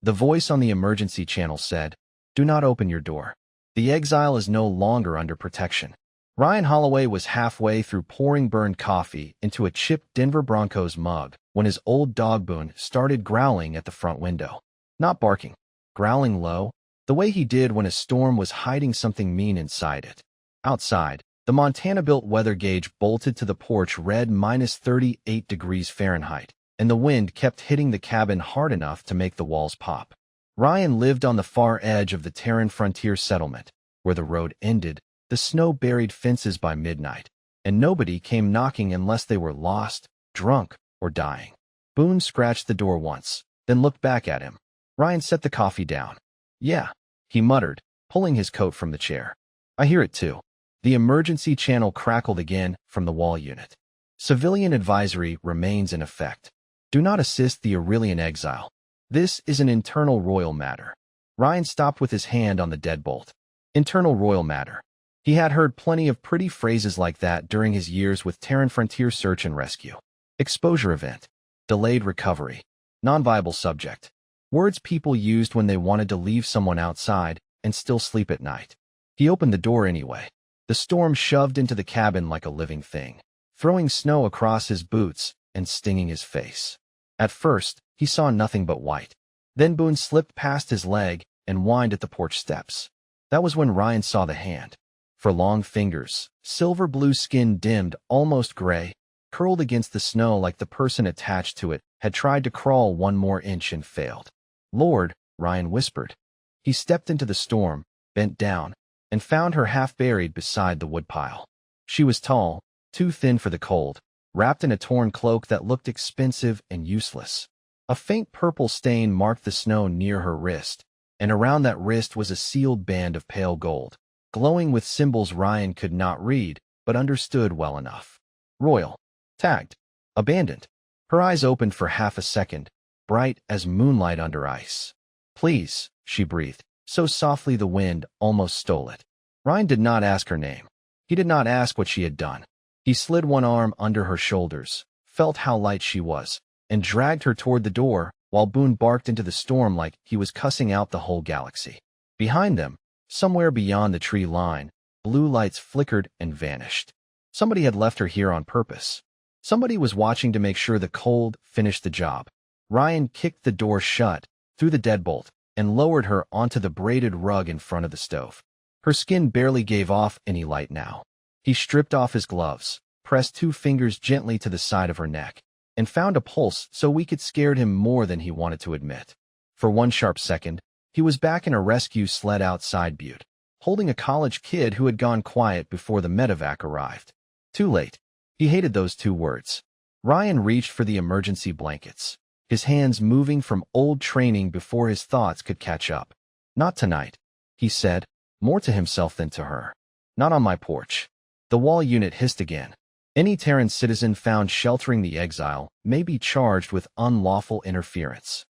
The voice on the emergency channel said, "Do not open your door. The exile is no longer under protection." Ryan Holloway was halfway through pouring burned coffee into a chipped Denver Broncos mug when his old dog Boone started growling at the front window. Not barking, growling low, the way he did when a storm was hiding something mean inside it. Outside, the Montana-built weather gauge bolted to the porch read -38 degrees Fahrenheit, and the wind kept hitting the cabin hard enough to make the walls pop. Ryan lived on the far edge of the Terran frontier settlement, where the road ended, the snow buried fences by midnight, and nobody came knocking unless they were lost, drunk, or dying. Boone scratched the door once, then looked back at him. Ryan set the coffee down. "Yeah," he muttered, pulling his coat from the chair. "I hear it too." The emergency channel crackled again from the wall unit. Civilian advisory remains in effect. Do not assist the Aurelian exile. This is an internal royal matter. Ryan stopped with his hand on the deadbolt. Internal royal matter. He had heard plenty of pretty phrases like that during his years with Terran Frontier Search and Rescue. Exposure event. Delayed recovery. Non-viable subject. Words people used when they wanted to leave someone outside and still sleep at night. He opened the door anyway. The storm shoved into the cabin like a living thing, throwing snow across his boots and stinging his face. At first, he saw nothing but white. Then Boone slipped past his leg and whined at the porch steps. That was when Ryan saw the hand. For long fingers, silver-blue skin dimmed, almost gray, curled against the snow like the person attached to it had tried to crawl one more inch and failed. "Lord," Ryan whispered. He stepped into the storm, bent down, and found her half buried beside the woodpile. She was tall, too thin for the cold, wrapped in a torn cloak that looked expensive and useless. A faint purple stain marked the snow near her wrist, and around that wrist was a sealed band of pale gold, glowing with symbols Ryan could not read, but understood well enough. Royal. Tagged. Abandoned. Her eyes opened for half a second, bright as moonlight under ice. "Please," she breathed, so softly the wind almost stole it. Ryan did not ask her name. He did not ask what she had done. He slid one arm under her shoulders, felt how light she was, and dragged her toward the door while Boone barked into the storm like he was cussing out the whole galaxy. Behind them, somewhere beyond the tree line, blue lights flickered and vanished. Somebody had left her here on purpose. Somebody was watching to make sure the cold finished the job. Ryan kicked the door shut, threw the deadbolt, and lowered her onto the braided rug in front of the stove. Her skin barely gave off any light now. He stripped off his gloves, pressed 2 fingers gently to the side of her neck, and found a pulse so weak it scared him more than he wanted to admit. For one sharp second, he was back in a rescue sled outside Butte, holding a college kid who had gone quiet before the medevac arrived. Too late. He hated those 2 words. Ryan reached for the emergency blankets, his hands moving from old training before his thoughts could catch up. "Not tonight," he said, more to himself than to her. "Not on my porch." The wall unit hissed again. Any Terran citizen found sheltering the exile may be charged with unlawful interference.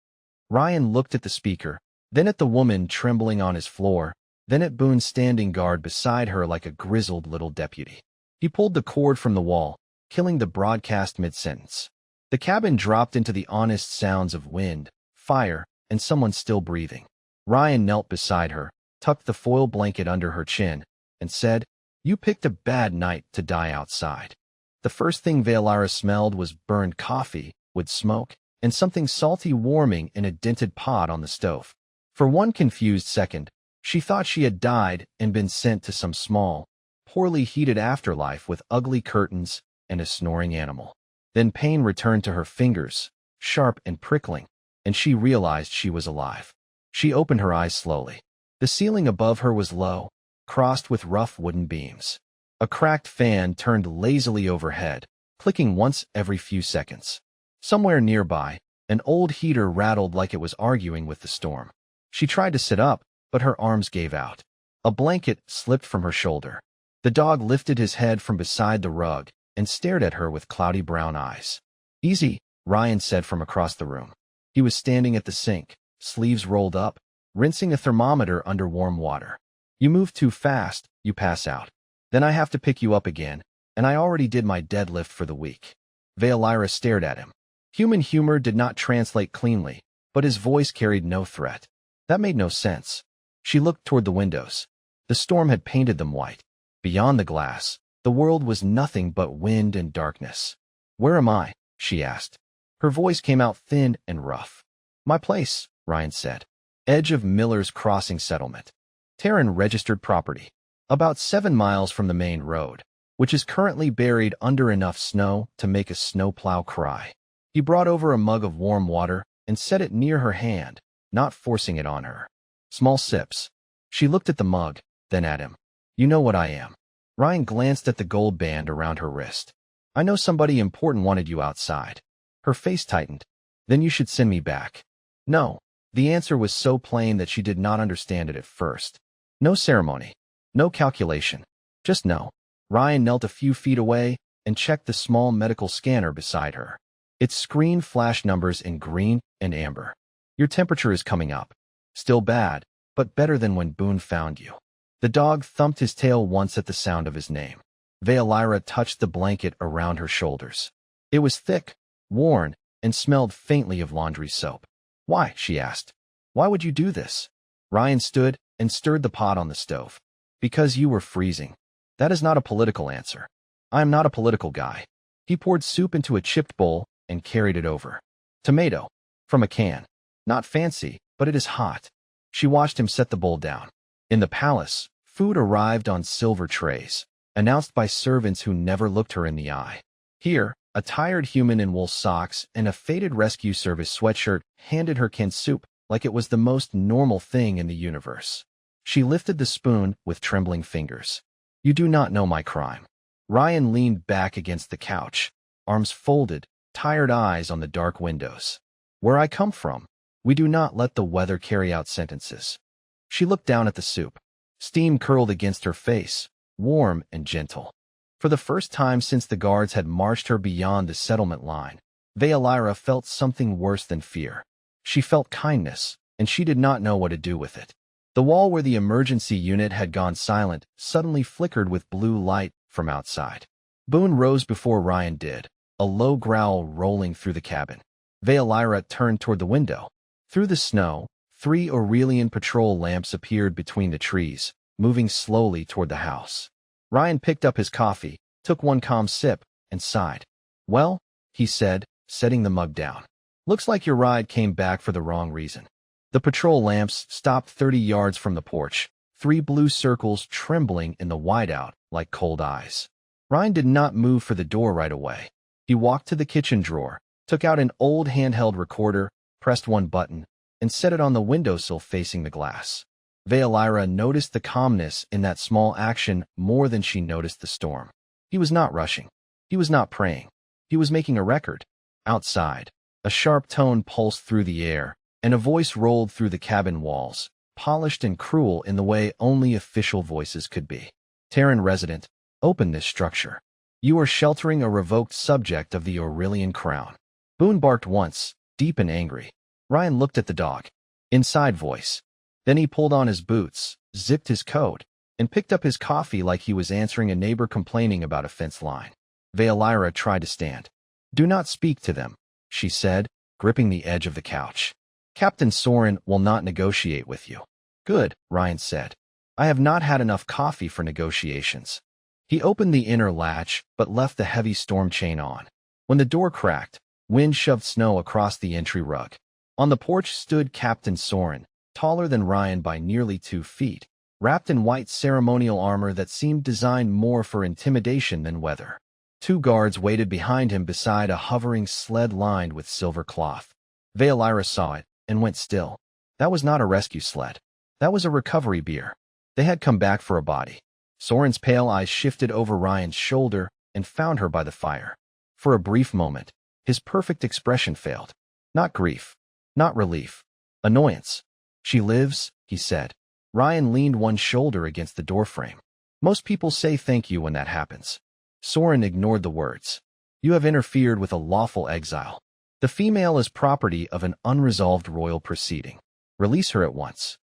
Ryan looked at the speaker, then at the woman trembling on his floor, then at Boone standing guard beside her like a grizzled little deputy. He pulled the cord from the wall, killing the broadcast mid-sentence. The cabin dropped into the honest sounds of wind, fire, and someone still breathing. Ryan knelt beside her, tucked the foil blanket under her chin, and said, "You picked a bad night to die outside." The first thing Valyra smelled was burned coffee, wood smoke, and something salty warming in a dented pot on the stove. For one confused second, she thought she had died and been sent to some small, poorly heated afterlife with ugly curtains and a snoring animal. Then pain returned to her fingers, sharp and prickling, and she realized she was alive. She opened her eyes slowly. The ceiling above her was low, crossed with rough wooden beams. A cracked fan turned lazily overhead, clicking once every few seconds. Somewhere nearby, an old heater rattled like it was arguing with the storm. She tried to sit up, but her arms gave out. A blanket slipped from her shoulder. The dog lifted his head from beside the rug and stared at her with cloudy brown eyes. "Easy," Ryan said from across the room. He was standing at the sink, sleeves rolled up, rinsing a thermometer under warm water. "You move too fast, you pass out. Then I have to pick you up again, and I already did my deadlift for the week." Valyra stared at him. Human humor did not translate cleanly, but his voice carried no threat. That made no sense. She looked toward the windows. The storm had painted them white. Beyond the glass, the world was nothing but wind and darkness. "Where am I?" she asked. Her voice came out thin and rough. "My place," Ryan said. "Edge of Miller's Crossing settlement. Terran registered property. About 7 miles from the main road, which is currently buried under enough snow to make a snowplow cry." He brought over a mug of warm water and set it near her hand, not forcing it on her. Small sips. She looked at the mug, then at him. "You know what I am." Ryan glanced at the gold band around her wrist. "I know somebody important wanted you outside." Her face tightened. "Then you should send me back." "No." The answer was so plain that she did not understand it at first. No ceremony. No calculation. Just no. Ryan knelt a few feet away and checked the small medical scanner beside her. Its screen flashed numbers in green and amber. "Your temperature is coming up. Still bad, but better than when Boone found you." The dog thumped his tail once at the sound of his name. Veolyra touched the blanket around her shoulders. It was thick, worn, and smelled faintly of laundry soap. "Why?" she asked. "Why would you do this?" Ryan stood and stirred the pot on the stove. "Because you were freezing." "That is not a political answer. I am not a political guy." He poured soup into a chipped bowl and carried it over. "Tomato. From a can. Not fancy, but it is hot." She watched him set the bowl down. In the palace, food arrived on silver trays, announced by servants who never looked her in the eye. Here, a tired human in wool socks and a faded rescue service sweatshirt handed her canned soup like it was the most normal thing in the universe. She lifted the spoon with trembling fingers. "You do not know my crime." Ryan leaned back against the couch, arms folded, tired eyes on the dark windows. "Where I come from, we do not let the weather carry out sentences." She looked down at the soup. Steam curled against her face, warm and gentle. For the first time since the guards had marched her beyond the settlement line, Veolyra felt something worse than fear. She felt kindness, and she did not know what to do with it. The wall where the emergency unit had gone silent suddenly flickered with blue light from outside. Boone rose before Ryan did, a low growl rolling through the cabin. Veolyra turned toward the window. Through the snow, 3 Aurelian patrol lamps appeared between the trees, moving slowly toward the house. Ryan picked up his coffee, took one calm sip, and sighed. "Well," he said, setting the mug down. "Looks like your ride came back for the wrong reason." The patrol lamps stopped 30 yards from the porch, 3 blue circles trembling in the whiteout like cold eyes. Ryan did not move for the door right away. He walked to the kitchen drawer, took out an old handheld recorder, pressed one button, and set it on the windowsill facing the glass. Veolyra noticed the calmness in that small action more than she noticed the storm. He was not rushing. He was not praying. He was making a record. Outside, a sharp tone pulsed through the air, and a voice rolled through the cabin walls, polished and cruel in the way only official voices could be. "Terran resident, open this structure. You are sheltering a revoked subject of the Aurelian crown." Boone barked once, deep and angry. Ryan looked at the dog. Inside voice. Then he pulled on his boots, zipped his coat, and picked up his coffee like he was answering a neighbor complaining about a fence line. Veolyra tried to stand. "Do not speak to them," she said, gripping the edge of the couch. "Captain Soren will not negotiate with you." "Good," Ryan said. "I have not had enough coffee for negotiations." He opened the inner latch, but left the heavy storm chain on. When the door cracked, wind shoved snow across the entry rug. On the porch stood Captain Soren, taller than Ryan by nearly 2 feet, wrapped in white ceremonial armor that seemed designed more for intimidation than weather. 2 guards waited behind him beside a hovering sled lined with silver cloth. Veolyra saw it and went still. That was not a rescue sled. That was a recovery bier. They had come back for a body. Soren's pale eyes shifted over Ryan's shoulder and found her by the fire. For a brief moment, his perfect expression failed. Not grief. Not relief. Annoyance. "She lives," he said. Ryan leaned one shoulder against the doorframe. "Most people say thank you when that happens." Soren ignored the words. "You have interfered with a lawful exile. The female is property of an unresolved royal proceeding. Release her at once."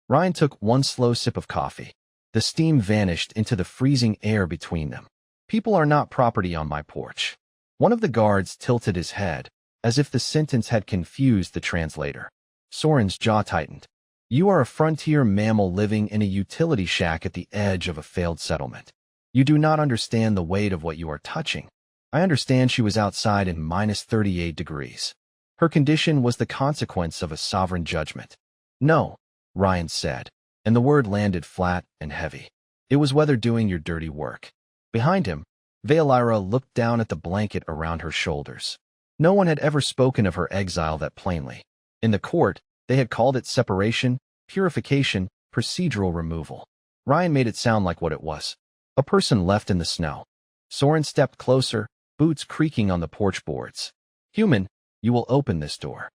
Ryan took one slow sip of coffee. The steam vanished into the freezing air between them. "People are not property on my porch." One of the guards tilted his head, as if the sentence had confused the translator. Soren's jaw tightened. You are a frontier mammal living in a utility shack at the edge of a failed settlement. You do not understand the weight of what you are touching. I understand she was outside in -38 degrees. Her condition was the consequence of a sovereign judgment. No, Ryan said, and the word landed flat and heavy. It was whether doing your dirty work. Behind him, Veilira looked down at the blanket around her shoulders. No one had ever spoken of her exile that plainly. In the court, they had called it separation, purification, procedural removal. Ryan made it sound like what it was. A person left in the snow. Soren stepped closer, boots creaking on the porch boards. Human, you will open this door.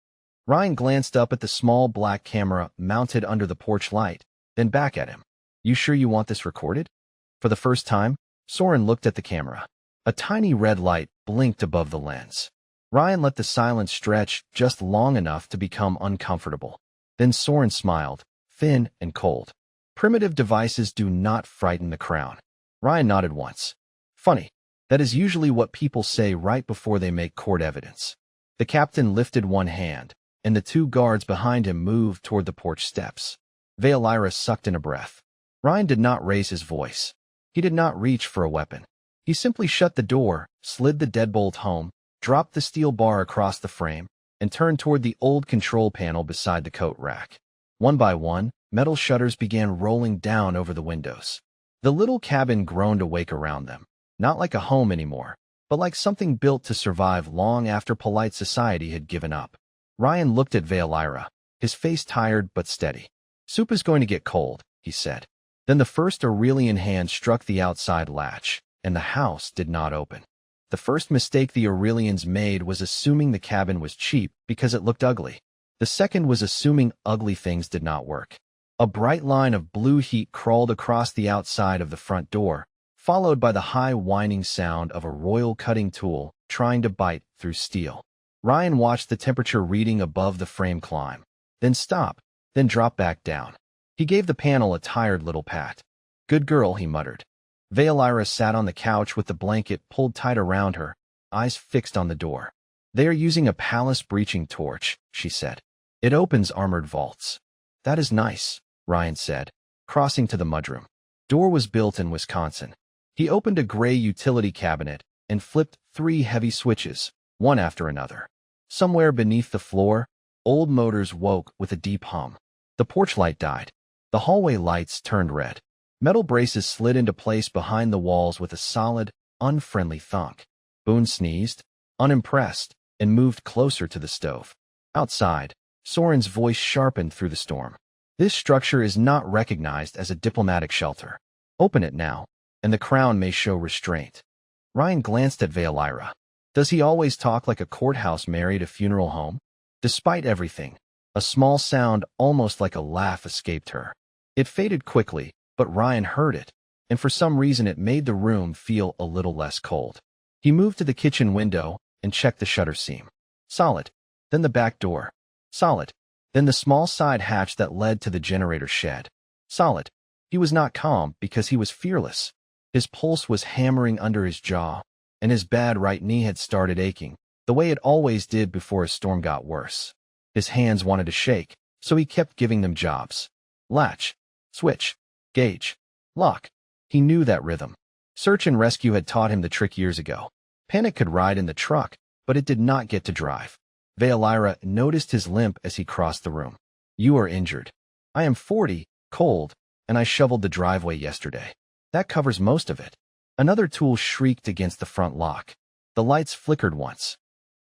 Ryan glanced up at the small black camera mounted under the porch light, then back at him. You sure you want this recorded? For the first time, Soren looked at the camera. A tiny red light blinked above the lens. Ryan let the silence stretch just long enough to become uncomfortable. Then Soren smiled, thin and cold. Primitive devices do not frighten the crown. Ryan nodded once. Funny. That is usually what people say right before they make court evidence. The captain lifted one hand, and the two guards behind him moved toward the porch steps. Veilira sucked in a breath. Ryan did not raise his voice. He did not reach for a weapon. He simply shut the door, slid the deadbolt home, dropped the steel bar across the frame, and turned toward the old control panel beside the coat rack. One by one, metal shutters began rolling down over the windows. The little cabin groaned awake around them, not like a home anymore, but like something built to survive long after polite society had given up. Ryan looked at Veilira, his face tired but steady. Soup is going to get cold, he said. Then the first Aurelian hand struck the outside latch, and the house did not open. The first mistake the Aurelians made was assuming the cabin was cheap because it looked ugly. The second was assuming ugly things did not work. A bright line of blue heat crawled across the outside of the front door, followed by the high whining sound of a royal cutting tool trying to bite through steel. Ryan watched the temperature reading above the frame climb, then stop, then drop back down. He gave the panel a tired little pat. Good girl, he muttered. Veilira sat on the couch with the blanket pulled tight around her, eyes fixed on the door. They are using a palace breaching torch, she said. It opens armored vaults. That is nice, Ryan said, crossing to the mudroom. Door was built in Wisconsin. He opened a gray utility cabinet and flipped 3 heavy switches, one after another. Somewhere beneath the floor, old motors woke with a deep hum. The porch light died. The hallway lights turned red. Metal braces slid into place behind the walls with a solid, unfriendly thunk. Boone sneezed, unimpressed, and moved closer to the stove. Outside, Soren's voice sharpened through the storm. This structure is not recognized as a diplomatic shelter. Open it now, and the crown may show restraint. Ryan glanced at Veilira. Does he always talk like a courthouse married a funeral home? Despite everything, a small sound almost like a laugh escaped her. It faded quickly, but Ryan heard it, and for some reason it made the room feel a little less cold. He moved to the kitchen window and checked the shutter seam. Solid. Then the back door. Solid. Then the small side hatch that led to the generator shed. Solid. He was not calm because he was fearless. His pulse was hammering under his jaw, and his bad right knee had started aching, the way it always did before a storm got worse. His hands wanted to shake, so he kept giving them jobs. Latch. Switch. Gauge. Lock. He knew that rhythm. Search and rescue had taught him the trick years ago. Panic could ride in the truck, but it did not get to drive. Veilira noticed his limp as he crossed the room. You are injured. I am 40, cold, and I shoveled the driveway yesterday. That covers most of it. Another tool shrieked against the front lock. The lights flickered once.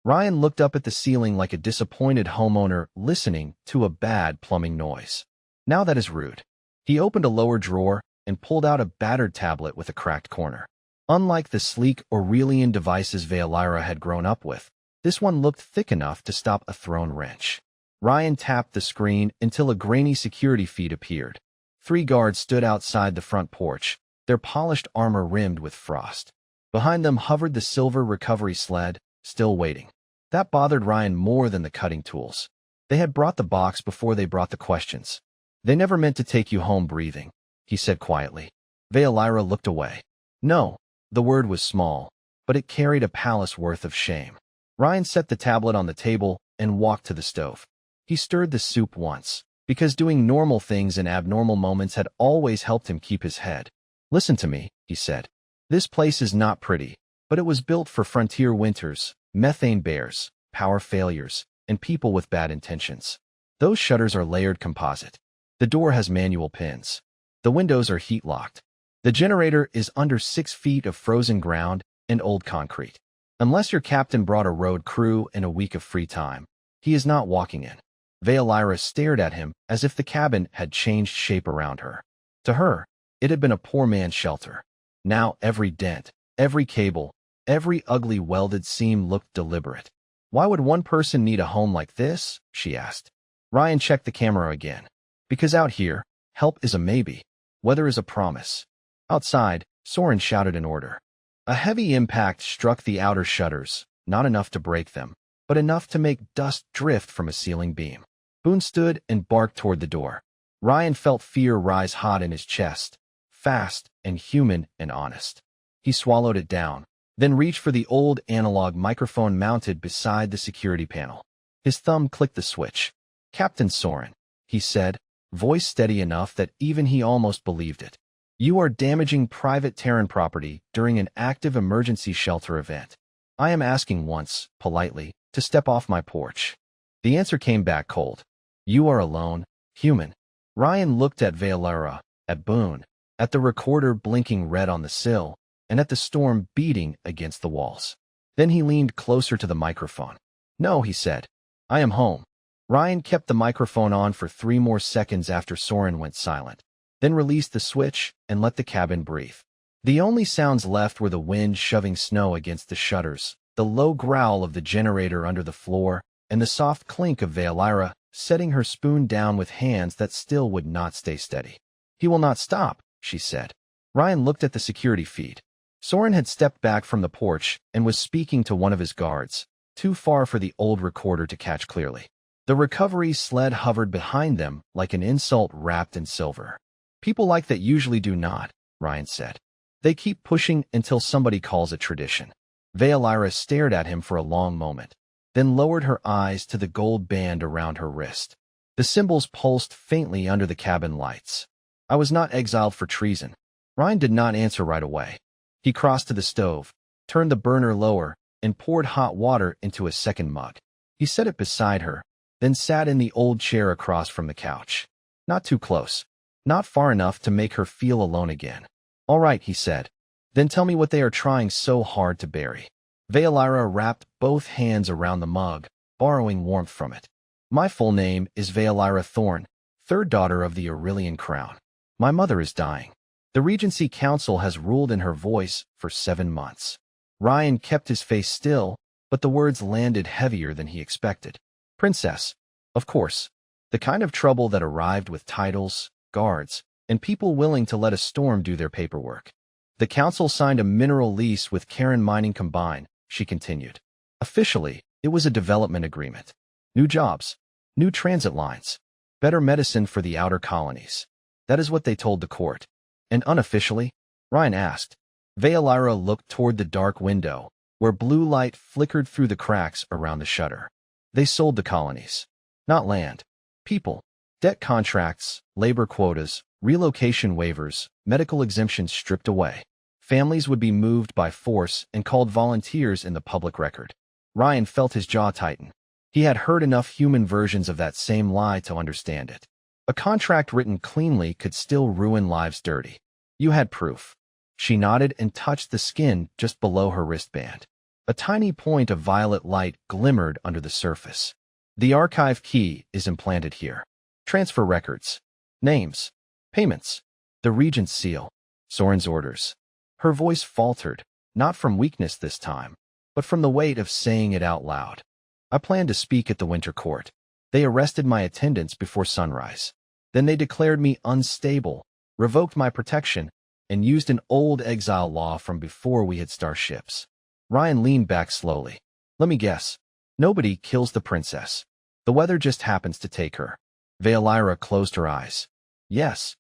Ryan looked up at the ceiling like a disappointed homeowner listening to a bad plumbing noise. Now that is rude. He opened a lower drawer and pulled out a battered tablet with a cracked corner. Unlike the sleek Aurelian devices Veilira had grown up with, this one looked thick enough to stop a thrown wrench. Ryan tapped the screen until a grainy security feed appeared. 3 guards stood outside the front porch, their polished armor rimmed with frost. Behind them hovered the silver recovery sled, still waiting. That bothered Ryan more than the cutting tools. They had brought the box before they brought the questions. They never meant to take you home breathing, he said quietly. Veilira looked away. No, the word was small, but it carried a palace worth of shame. Ryan set the tablet on the table and walked to the stove. He stirred the soup once, because doing normal things in abnormal moments had always helped him keep his head. "Listen to me," he said. "This place is not pretty, but it was built for frontier winters, methane bears, power failures, and people with bad intentions. Those shutters are layered composite. The door has manual pins. The windows are heat-locked. The generator is under 6 feet of frozen ground and old concrete. Unless your captain brought a road crew and a week of free time, he is not walking in." Veilira stared at him as if the cabin had changed shape around her. To her, it had been a poor man's shelter. Now every dent, every cable, every ugly welded seam looked deliberate. "Why would one person need a home like this?" she asked. Ryan checked the camera again. "Because out here, help is a maybe, weather is a promise." Outside, Soren shouted an order. A heavy impact struck the outer shutters, not enough to break them, but enough to make dust drift from a ceiling beam. Boone stood and barked toward the door. Ryan felt fear rise hot in his chest, fast and human and honest. He swallowed it down, then reached for the old analog microphone mounted beside the security panel. His thumb clicked the switch. "Captain Soren," he said, voice steady enough that even he almost believed it. "You are damaging private Terran property during an active emergency shelter event. I am asking once, politely, to step off my porch." The answer came back cold. "You are alone, human." Ryan looked at Veilira, at Boone, at the recorder blinking red on the sill, and at the storm beating against the walls. Then he leaned closer to the microphone. "No," he said. "I am home." Ryan kept the microphone on for 3 more seconds after Soren went silent, then released the switch and let the cabin breathe. The only sounds left were the wind shoving snow against the shutters, the low growl of the generator under the floor, and the soft clink of Veilira setting her spoon down with hands that still would not stay steady. "He will not stop," she said. Ryan looked at the security feed. Soren had stepped back from the porch and was speaking to one of his guards, too far for the old recorder to catch clearly. The recovery sled hovered behind them like an insult wrapped in silver. "People like that usually do not," Ryan said. "They keep pushing until somebody calls it tradition." Veilira stared at him for a long moment, then lowered her eyes to the gold band around her wrist. The symbols pulsed faintly under the cabin lights. "I was not exiled for treason." Ryan did not answer right away. He crossed to the stove, turned the burner lower, and poured hot water into a second mug. He set it beside her, then sat in the old chair across from the couch. Not too close, not far enough to make her feel alone again. "All right," he said. "Then tell me what they are trying so hard to bury." Veilira wrapped both hands around the mug, borrowing warmth from it. "My full name is Veilira Thorn, third daughter of the Aurelian crown. My mother is dying. The Regency Council has ruled in her voice for 7 months." Ryan kept his face still, but the words landed heavier than he expected. "Princess, of course. The kind of trouble that arrived with titles, guards, and people willing to let a storm do their paperwork. The council signed a mineral lease with Karen Mining Combine," she continued. "Officially, it was a development agreement. New jobs, new transit lines, better medicine for the outer colonies. That is what they told the court." "And unofficially?" Ryan asked. Veilira looked toward the dark window, where blue light flickered through the cracks around the shutter. "They sold the colonies. Not land. People. Debt contracts, labor quotas, relocation waivers, medical exemptions stripped away. Families would be moved by force and called volunteers in the public record." Ryan felt his jaw tighten. He had heard enough human versions of that same lie to understand it. A contract written cleanly could still ruin lives dirty. "You had proof." She nodded and touched the skin just below her wristband. A tiny point of violet light glimmered under the surface. "The archive key is implanted here. Transfer records. Names. Payments. The Regent's seal. Soren's orders." Her voice faltered, not from weakness this time, but from the weight of saying it out loud. "I plan to speak at the Winter Court. They arrested my attendants before sunrise. Then they declared me unstable, revoked my protection, and used an old exile law from before we had starships." Ryan leaned back slowly. "Let me guess. Nobody kills the princess. The weather just happens to take her." Veilira closed her eyes. "Yes."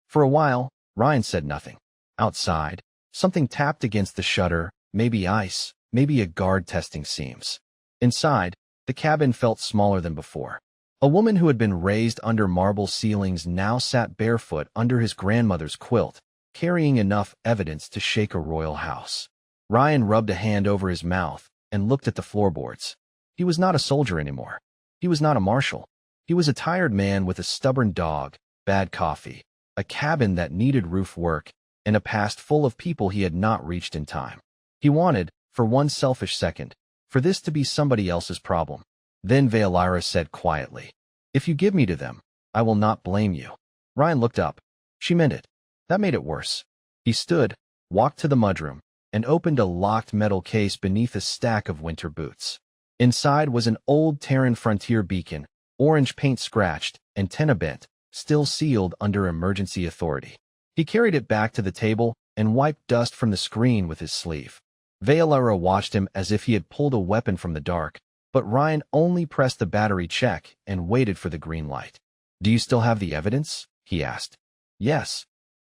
For a while, Ryan said nothing. Outside, something tapped against the shutter, maybe ice, maybe a guard testing seams. Inside, the cabin felt smaller than before. A woman who had been raised under marble ceilings now sat barefoot under his grandmother's quilt, carrying enough evidence to shake a royal house. Ryan rubbed a hand over his mouth and looked at the floorboards. He was not a soldier anymore. He was not a marshal. He was a tired man with a stubborn dog, bad coffee, a cabin that needed roof work, and a past full of people he had not reached in time. He wanted, for one selfish second, for this to be somebody else's problem. Then Veolyra said quietly, "If you give me to them, I will not blame you." Ryan looked up. She meant it. That made it worse. He stood, walked to the mudroom, and opened a locked metal case beneath a stack of winter boots. Inside was an old Terran frontier beacon, orange paint scratched, antenna bent, still sealed under emergency authority. He carried it back to the table and wiped dust from the screen with his sleeve. Veolyra watched him as if he had pulled a weapon from the dark, but Ryan only pressed the battery check and waited for the green light. "Do you still have the evidence?" he asked. "Yes."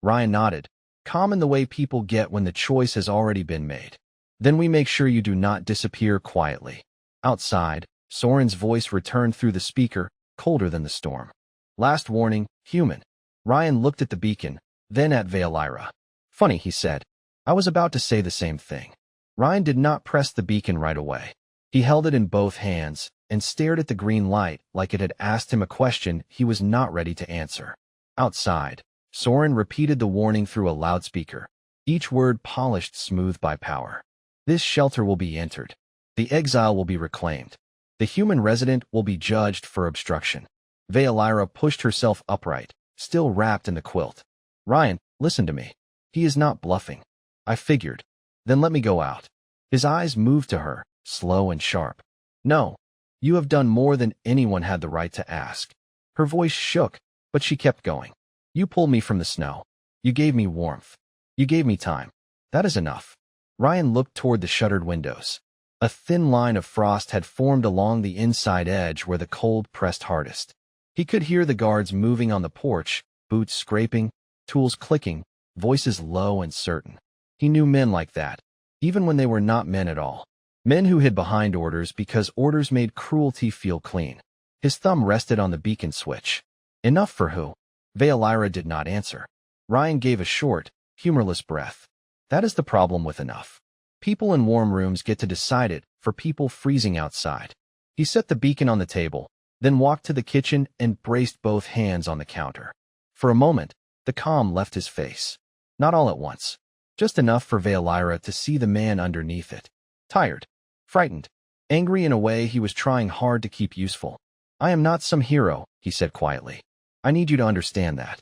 Ryan nodded, calm in the way people get when the choice has already been made. "Then we make sure you do not disappear quietly." Outside, Soren's voice returned through the speaker, colder than the storm. "Last warning, human." Ryan looked at the beacon, then at Veolyra. "Funny," he said. "I was about to say the same thing." Ryan did not press the beacon right away. He held it in both hands and stared at the green light like it had asked him a question he was not ready to answer. Outside, Soren repeated the warning through a loudspeaker, each word polished smooth by power. "This shelter will be entered. The exile will be reclaimed. The human resident will be judged for obstruction." Veolyra pushed herself upright, still wrapped in the quilt. "Ryan, listen to me. He is not bluffing." "I figured." "Then let me go out." His eyes moved to her, slow and sharp. "No. You have done more than anyone had the right to ask." Her voice shook, but she kept going. "You pulled me from the snow. You gave me warmth. You gave me time. That is enough." Ryan looked toward the shuttered windows. A thin line of frost had formed along the inside edge where the cold pressed hardest. He could hear the guards moving on the porch, boots scraping, tools clicking, voices low and certain. He knew men like that, even when they were not men at all. Men who hid behind orders because orders made cruelty feel clean. His thumb rested on the beacon switch. "Enough for who?" Veolyra did not answer. Ryan gave a short, humorless breath. "That is the problem with enough. People in warm rooms get to decide it for people freezing outside." He set the beacon on the table, then walked to the kitchen and braced both hands on the counter. For a moment, the calm left his face. Not all at once. Just enough for Veolyra to see the man underneath it. Tired. Frightened. Angry in a way he was trying hard to keep useful. "I am not some hero," he said quietly. "I need you to understand that.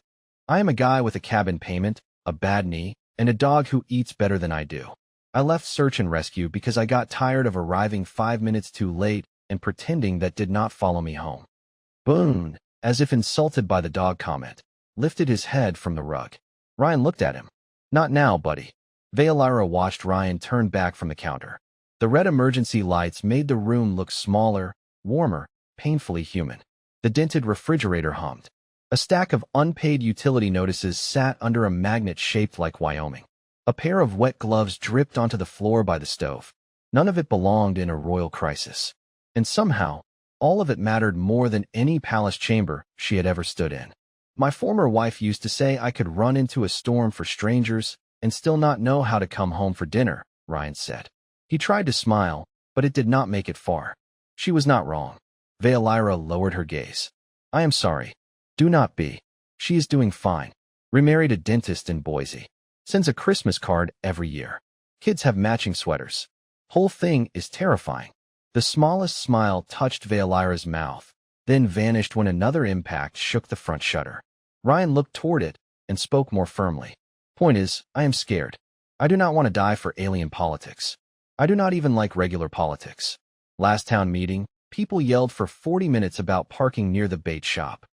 I am a guy with a cabin payment, a bad knee, and a dog who eats better than I do. I left search and rescue because I got tired of arriving 5 minutes too late and pretending that did not follow me home." Boone, as if insulted by the dog comment, lifted his head from the rug. Ryan looked at him. "Not now, buddy." Veolyra watched Ryan turn back from the counter. The red emergency lights made the room look smaller, warmer, painfully human. The dented refrigerator hummed. A stack of unpaid utility notices sat under a magnet shaped like Wyoming. A pair of wet gloves dripped onto the floor by the stove. None of it belonged in a royal crisis. And somehow, all of it mattered more than any palace chamber she had ever stood in. "My former wife used to say I could run into a storm for strangers and still not know how to come home for dinner," Ryan said. He tried to smile, but it did not make it far. She was not wrong. Veolyra lowered her gaze. "I am sorry. Do not be. She is doing fine. Remarried a dentist in Boise. Sends a Christmas card every year. Kids have matching sweaters. Whole thing is terrifying." The smallest smile touched Veolyra's mouth, then vanished when another impact shook the front shutter. Ryan looked toward it and spoke more firmly. "Point is, I am scared. I do not want to die for alien politics. I do not even like regular politics. Last town meeting, people yelled for 40 minutes about parking near the bait shop."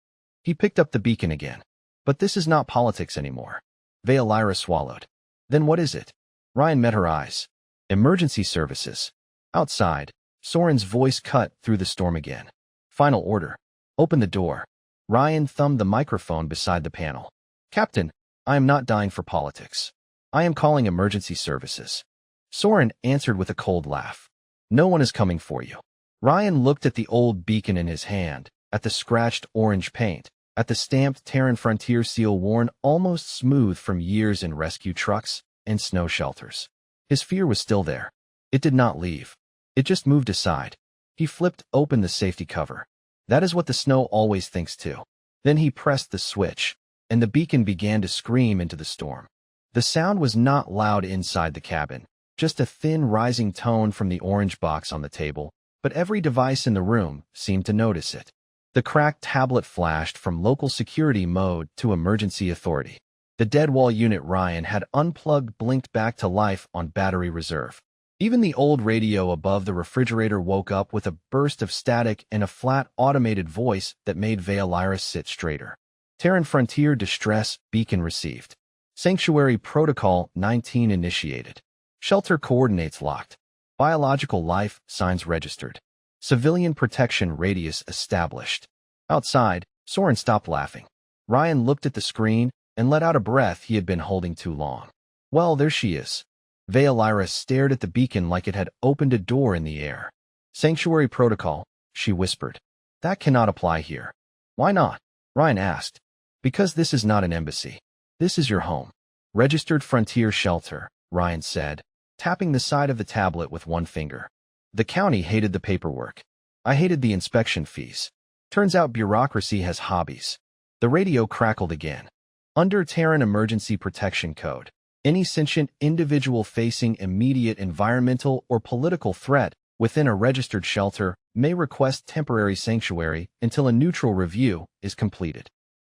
He picked up the beacon again. "But this is not politics anymore." Veolyra swallowed. "Then what is it?" Ryan met her eyes. "Emergency services." Outside, Soren's voice cut through the storm again. "Final order. Open the door." Ryan thumbed the microphone beside the panel. "Captain, I am not dying for politics. I am calling emergency services." Soren answered with a cold laugh. "No one is coming for you." Ryan looked at the old beacon in his hand, at the scratched orange paint, at the stamped Terran Frontier seal worn almost smooth from years in rescue trucks and snow shelters. His fear was still there. It did not leave. It just moved aside. He flipped open the safety cover. That is what the snow always thinks too. Then he pressed the switch, and the beacon began to scream into the storm. The sound was not loud inside the cabin, just a thin rising tone from the orange box on the table, but every device in the room seemed to notice it. The cracked tablet flashed from local security mode to emergency authority. The dead wall unit Ryan had unplugged blinked back to life on battery reserve. Even the old radio above the refrigerator woke up with a burst of static and a flat automated voice that made Veolyra sit straighter. Terran Frontier distress beacon received. Sanctuary Protocol 19 initiated. Shelter coordinates locked. Biological life signs registered. Civilian protection radius established. Outside, Soren stopped laughing. Ryan looked at the screen and let out a breath he had been holding too long. Well, there she is. Veolyra stared at the beacon like it had opened a door in the air. Sanctuary Protocol, she whispered. That cannot apply here. Why not? Ryan asked. Because this is not an embassy. This is your home. Registered Frontier Shelter, Ryan said, tapping the side of the tablet with one finger. The county hated the paperwork. I hated the inspection fees. Turns out bureaucracy has hobbies. The radio crackled again. Under Terran Emergency Protection Code, any sentient individual facing immediate environmental or political threat within a registered shelter may request temporary sanctuary until a neutral review is completed.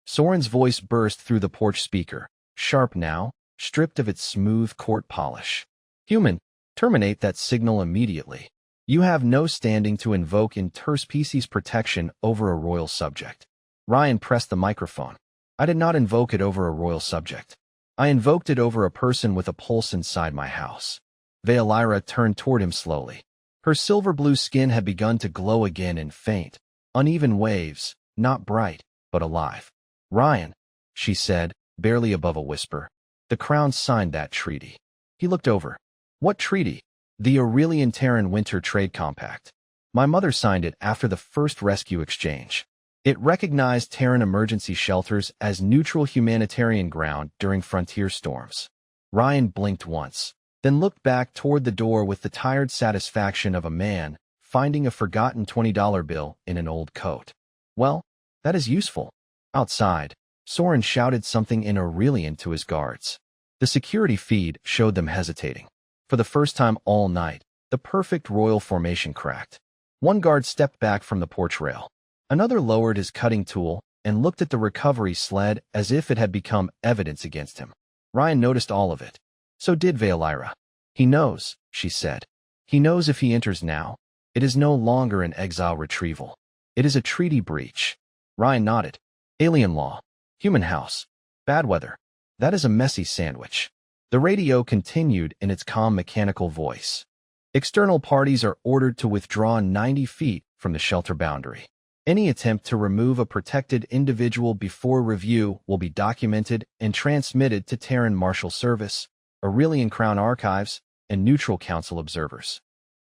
Soren's voice burst through the porch speaker, sharp now, stripped of its smooth court polish. Human, terminate that signal immediately. You have no standing to invoke interspecies protection over a royal subject. Ryan pressed the microphone. I did not invoke it over a royal subject. I invoked it over a person with a pulse inside my house. Veolyra turned toward him slowly. Her silver-blue skin had begun to glow again in faint, uneven waves, not bright, but alive. Ryan, she said, barely above a whisper. The Crown signed that treaty. He looked over. What treaty? The Aurelian Terran Winter Trade Compact. My mother signed it after the first rescue exchange. It recognized Terran emergency shelters as neutral humanitarian ground during frontier storms. Ryan blinked once, then looked back toward the door with the tired satisfaction of a man finding a forgotten $20 bill in an old coat. Well, that is useful. Outside, Soren shouted something in Aurelian to his guards. The security feed showed them hesitating. For the first time all night, the perfect royal formation cracked. One guard stepped back from the porch rail. Another lowered his cutting tool and looked at the recovery sled as if it had become evidence against him. Ryan noticed all of it. So did Veolyra. He knows, she said. He knows if he enters now, it is no longer an exile retrieval. It is a treaty breach. Ryan nodded. Alien law. Human house. Bad weather. That is a messy sandwich. The radio continued in its calm mechanical voice. External parties are ordered to withdraw 90 feet from the shelter boundary. Any attempt to remove a protected individual before review will be documented and transmitted to Terran Marshal Service, Aurelian Crown Archives, and Neutral Council observers.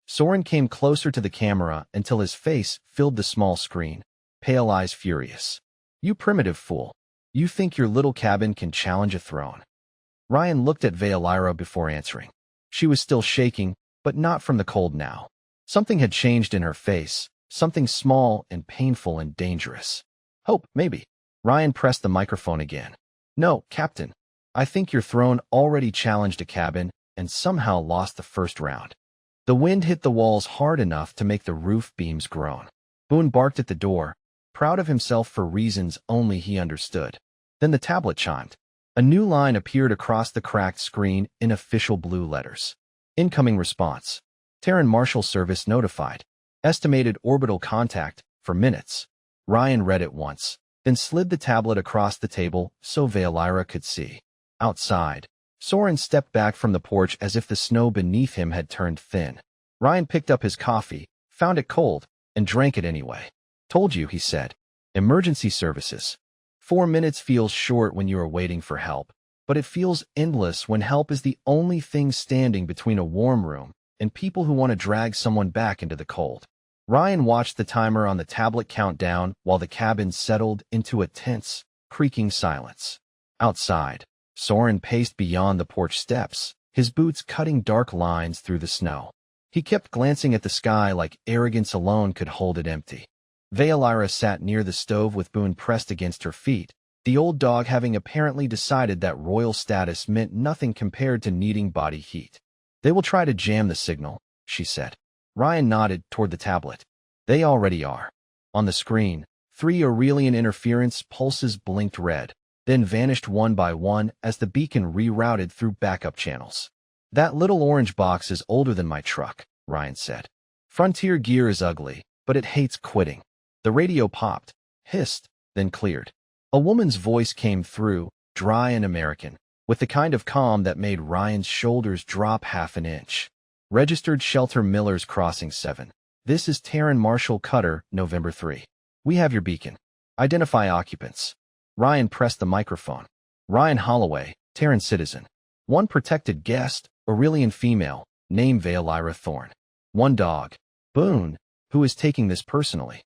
Soren came closer to the camera until his face filled the small screen, pale eyes furious. You primitive fool. You think your little cabin can challenge a throne. Ryan looked at Veolyra before answering. She was still shaking, but not from the cold now. Something had changed in her face. Something small and painful and dangerous. Hope, maybe. Ryan pressed the microphone again. No, Captain. I think your throne already challenged a cabin and somehow lost the first round. The wind hit the walls hard enough to make the roof beams groan. Boone barked at the door, proud of himself for reasons only he understood. Then the tablet chimed. A new line appeared across the cracked screen in official blue letters. Incoming response. Terran Marshal Service notified. Estimated orbital contact for minutes. Ryan read it once, then slid the tablet across the table so Veolyra could see. Outside, Soren stepped back from the porch as if the snow beneath him had turned thin. Ryan picked up his coffee, found it cold, and drank it anyway. Told you, he said. Emergency services. 4 minutes feels short when you are waiting for help, but it feels endless when help is the only thing standing between a warm room and people who want to drag someone back into the cold. Ryan watched the timer on the tablet count down while the cabin settled into a tense, creaking silence. Outside, Soren paced beyond the porch steps, his boots cutting dark lines through the snow. He kept glancing at the sky like arrogance alone could hold it empty. Veilira sat near the stove with Boone pressed against her feet, the old dog having apparently decided that royal status meant nothing compared to needing body heat. "They will try to jam the signal," she said. Ryan nodded toward the tablet. "They already are." On the screen, 3 Aurelian interference pulses blinked red, then vanished one by one as the beacon rerouted through backup channels. "That little orange box is older than my truck," Ryan said. "Frontier gear is ugly, but it hates quitting." The radio popped, hissed, then cleared. A woman's voice came through, dry and American, with the kind of calm that made Ryan's shoulders drop half an inch. "Registered shelter Miller's Crossing 7. This is Taryn Marshall Cutter, November 3. We have your beacon. Identify occupants." Ryan pressed the microphone. "Ryan Holloway, Taryn citizen. 1 protected guest, Aurelian female, name Veilira Thorne. 1 dog, Boone, who is taking this personally."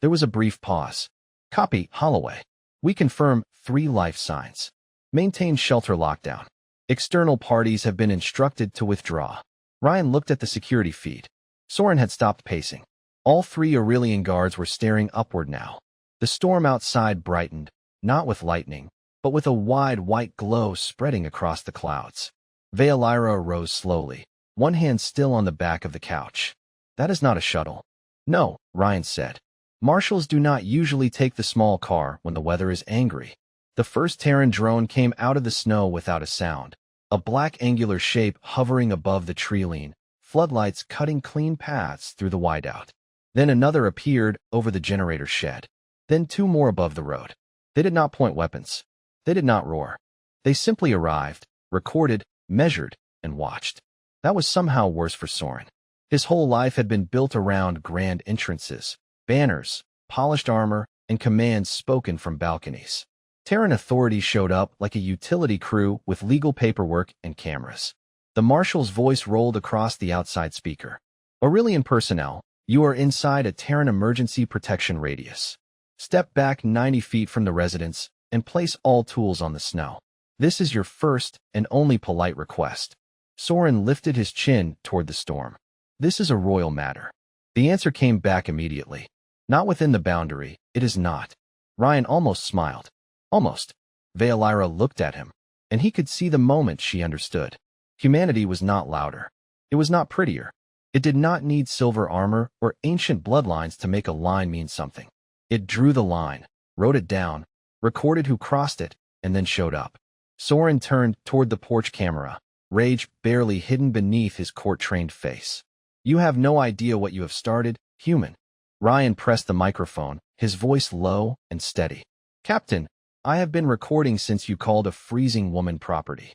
There was a brief pause. "Copy, Holloway. We confirm 3 life signs. Maintain shelter lockdown. External parties have been instructed to withdraw." Ryan looked at the security feed. Soren had stopped pacing. All 3 Aurelian guards were staring upward now. The storm outside brightened, not with lightning, but with a wide white glow spreading across the clouds. Veilira rose slowly, one hand still on the back of the couch. "That is not a shuttle." "No," Ryan said. "Marshals do not usually take the small car when the weather is angry." The first Terran drone came out of the snow without a sound, a black angular shape hovering above the tree line, floodlights cutting clean paths through the whiteout. Then another appeared over the generator shed. Then 2 more above the road. They did not point weapons. They did not roar. They simply arrived, recorded, measured, and watched. That was somehow worse for Soren. His whole life had been built around grand entrances, banners, polished armor, and commands spoken from balconies. Terran authorities showed up like a utility crew with legal paperwork and cameras. The marshal's voice rolled across the outside speaker. "Aurelian personnel, you are inside a Terran emergency protection radius. Step back 90 feet from the residence and place all tools on the snow. This is your first and only polite request." Soren lifted his chin toward the storm. "This is a royal matter." The answer came back immediately. "Not within the boundary, it is not." Ryan almost smiled. Almost. Veilira looked at him, and he could see the moment she understood. Humanity was not louder. It was not prettier. It did not need silver armor or ancient bloodlines to make a line mean something. It drew the line, wrote it down, recorded who crossed it, and then showed up. Soren turned toward the porch camera, rage barely hidden beneath his court-trained face. "You have no idea what you have started, human." Ryan pressed the microphone, his voice low and steady. "Captain, I have been recording since you called a freezing woman property."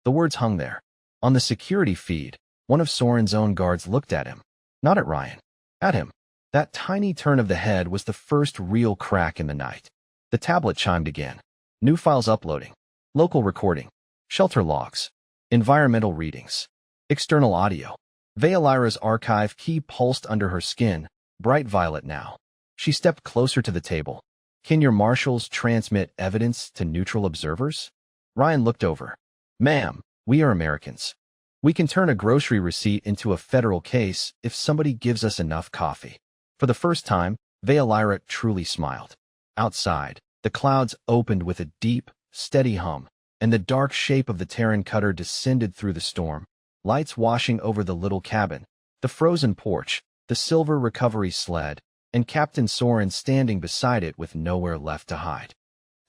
The words hung there. On the security feed, one of Soren's own guards looked at him. Not at Ryan. At him. That tiny turn of the head was the first real crack in the night. The tablet chimed again. New files uploading. Local recording. Shelter logs. Environmental readings. External audio. Veilira's archive key pulsed under her skin, bright violet now. She stepped closer to the table. "Can your marshals transmit evidence to neutral observers?" Ryan looked over. "Ma'am, we are Americans. We can turn a grocery receipt into a federal case if somebody gives us enough coffee." For the first time, Veilira truly smiled. Outside, the clouds opened with a deep, steady hum, and the dark shape of the Terran cutter descended through the storm, lights washing over the little cabin, the frozen porch, the silver recovery sled, and Captain Soren standing beside it with nowhere left to hide.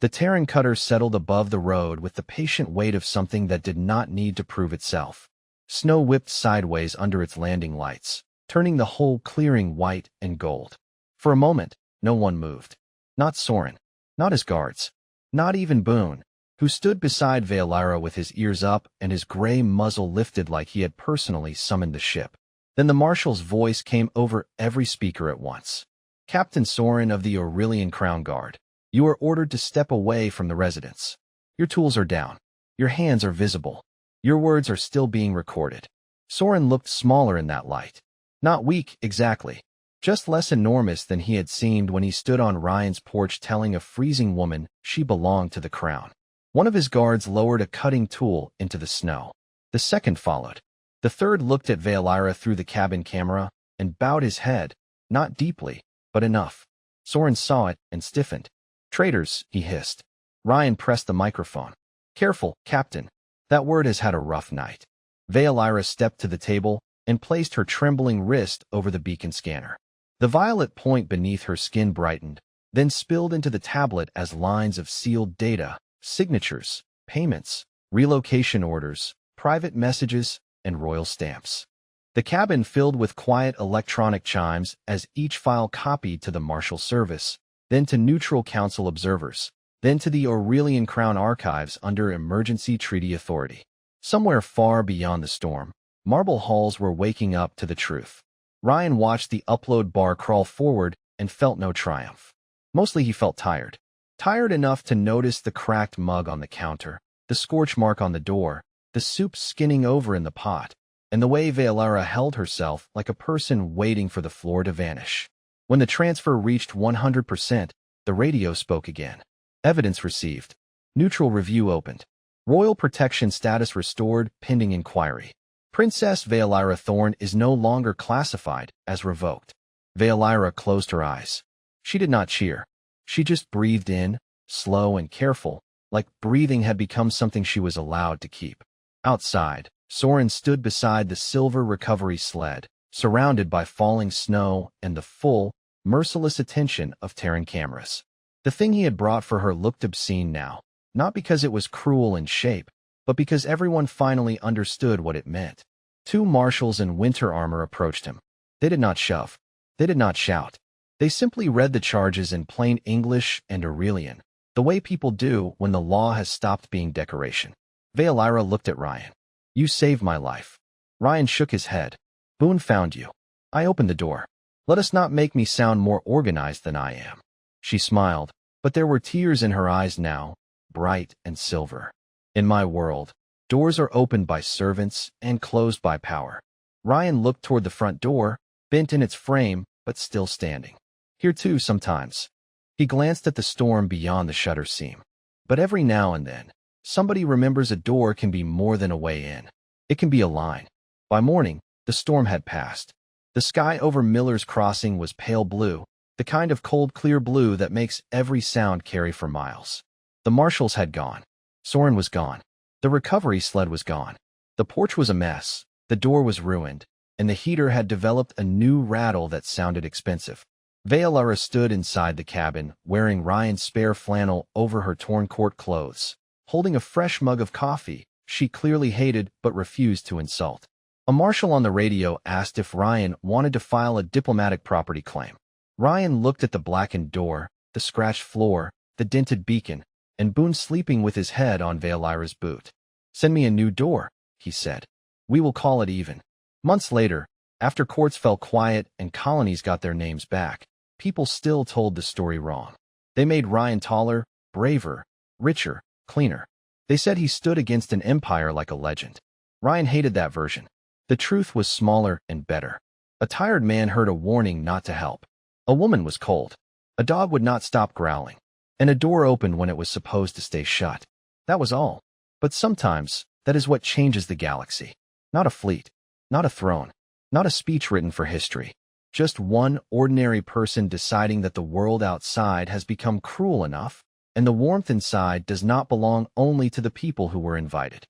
The Terran cutter settled above the road with the patient weight of something that did not need to prove itself. Snow whipped sideways under its landing lights, turning the whole clearing white and gold. For a moment, no one moved. Not Soren, not his guards, not even Boone, who stood beside Veilira with his ears up and his gray muzzle lifted like he had personally summoned the ship. Then the marshal's voice came over every speaker at once. "Captain Soren of the Aurelian Crown Guard, you are ordered to step away from the residence. Your tools are down. Your hands are visible. Your words are still being recorded." Soren looked smaller in that light. Not weak, exactly. just less enormous than he had seemed when he stood on Ryan's porch telling a freezing woman she belonged to the crown. One of his guards lowered a cutting tool into the snow. The second followed. The third looked at Vaelira through the cabin camera and bowed his head, not deeply, but enough. Soren saw it and stiffened. "Traitors," he hissed. Ryan pressed the microphone. "Careful, Captain. That word has had a rough night." Vaelira stepped to the table and placed her trembling wrist over the beacon scanner. The violet point beneath her skin brightened, then spilled into the tablet as lines of sealed data, signatures, payments, relocation orders, private messages, and royal stamps. The cabin filled with quiet electronic chimes as each file copied to the Marshal Service, then to Neutral Council observers, then to the Aurelian Crown Archives under Emergency Treaty Authority. Somewhere far beyond the storm, marble halls were waking up to the truth. Ryan watched the upload bar crawl forward and felt no triumph. Mostly he felt tired. Tired enough to notice the cracked mug on the counter, the scorch mark on the door, the soup skinning over in the pot, and the way Vaelira held herself like a person waiting for the floor to vanish. When the transfer reached 100%, the radio spoke again. Evidence received. Neutral review opened. Royal protection status restored, pending inquiry. Princess Vaelira Thorne is no longer classified as revoked. Vaelira closed her eyes. She did not cheer. She just breathed in, slow and careful, like breathing had become something she was allowed to keep. Outside, Soren stood beside the silver recovery sled, surrounded by falling snow and the full, merciless attention of Terran cameras. The thing he had brought for her looked obscene now, not because it was cruel in shape, but because everyone finally understood what it meant. Two marshals in winter armor approached him. They did not shove. They did not shout. They simply read the charges in plain English and Aurelian, the way people do when the law has stopped being decoration. Vaelira looked at Ryan. "You saved my life." Ryan shook his head. "Boone found you. I opened the door. Let us not make me sound more organized than I am." She smiled, but there were tears in her eyes now, bright and silver. "In my world, doors are opened by servants and closed by power." Ryan looked toward the front door, bent in its frame, but still standing. "Here too, sometimes." He glanced at the storm beyond the shutter seam. "But every now and then, somebody remembers a door can be more than a way in. It can be a line." By morning, the storm had passed. The sky over Miller's Crossing was pale blue, the kind of cold, clear blue that makes every sound carry for miles. The marshals had gone. Soren was gone. The recovery sled was gone. The porch was a mess. The door was ruined, and the heater had developed a new rattle that sounded expensive. Vaelira stood inside the cabin, wearing Ryan's spare flannel over her torn court clothes. Holding a fresh mug of coffee, she clearly hated but refused to insult. A marshal on the radio asked if Ryan wanted to file a diplomatic property claim. Ryan looked at the blackened door, the scratched floor, the dented beacon, and Boone sleeping with his head on Vaelira's boot. "Send me a new door," he said. "We will call it even." Months later, after courts fell quiet and colonies got their names back, people still told the story wrong. They made Ryan taller, braver, richer, cleaner. They said he stood against an empire like a legend. Ryan hated that version. The truth was smaller and better. A tired man heard a warning not to help. A woman was cold. A dog would not stop growling. And a door opened when it was supposed to stay shut. That was all. But sometimes, that is what changes the galaxy. Not a fleet. Not a throne. Not a speech written for history. Just one ordinary person deciding that the world outside has become cruel enough, and the warmth inside does not belong only to the people who were invited.